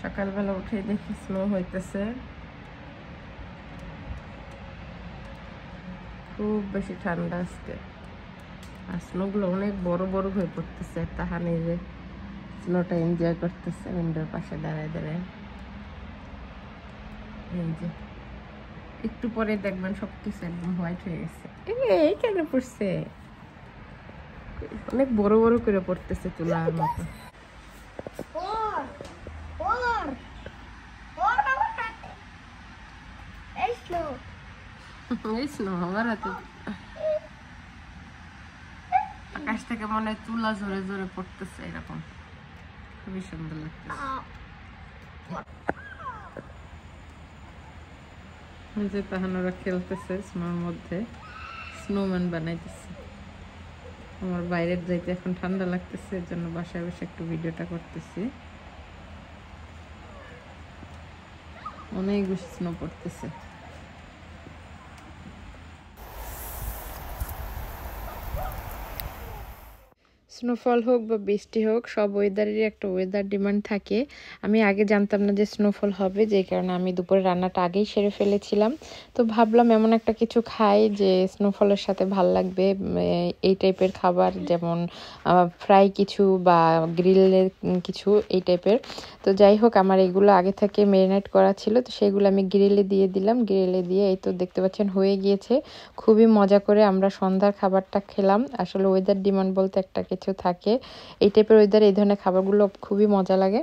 সকালবেলা উঠে দেখি স্নো হইতেছে, খুব বেশি ঠান্ডা আজকে। আর স্নোগুলো অনেক বড় বড় হয়ে পড়তেছে। তাহার নিজে স্নোটা এনজয় করতেছে উইন্ডোর পাশে দাঁড়ায় দাঁড়ায়। এই যে একটু পরে দেখবেন সবকিছু একদম হোয়াইট হয়ে গেছে। এই কেন পড়ছে, অনেক বড় বড় করে পড়তেছে তুলার মতো। আকাশ থেকে মনে হয় তুলা জোরে জোরে পড়তেছে, এরকম খুবই সুন্দর লাগতেছে। যে তাহানোরা খেলতেছে স্নোর মধ্যে, স্নোম্যান বানাইতেছে। আমার বাইরের যাইতে এখন ঠান্ডা লাগতেছে, এর জন্য বাসায় বসে একটু ভিডিওটা করতেছি। অনেক বেশি স্নো পড়তেছে। স্নোফল হোক বা বৃষ্টি হোক, সব ওয়েদারেরই একটা ওয়েদার ডিমান্ড থাকে। আমি আগে জানতাম না যে স্নোফল হবে, যে কারণে আমি দুপুরে রান্নাটা আগেই সেরে ফেলেছিলাম। তো ভাবলাম এমন একটা কিছু খাই যে স্নোফলের সাথে ভাল লাগবে, এই টাইপের খাবার, যেমন ফ্রাই কিছু বা গ্রিলের কিছু এই টাইপের। তো যাই হোক, আমার এগুলো আগে থেকে ম্যারিনেট করা ছিল, তো সেগুলো আমি গ্রিলে দিয়ে দিলাম। গ্রিলে দিয়ে এই তো দেখতে পাচ্ছেন হয়ে গিয়েছে। খুবই মজা করে আমরা সন্ধ্যার খাবারটা খেলাম। আসলে ওয়েদার ডিমান্ড বলতে একটা কিছু থাকে, এই টাইপের ওয়েদারে এই ধরনের খাবারগুলো খুবই মজা লাগে।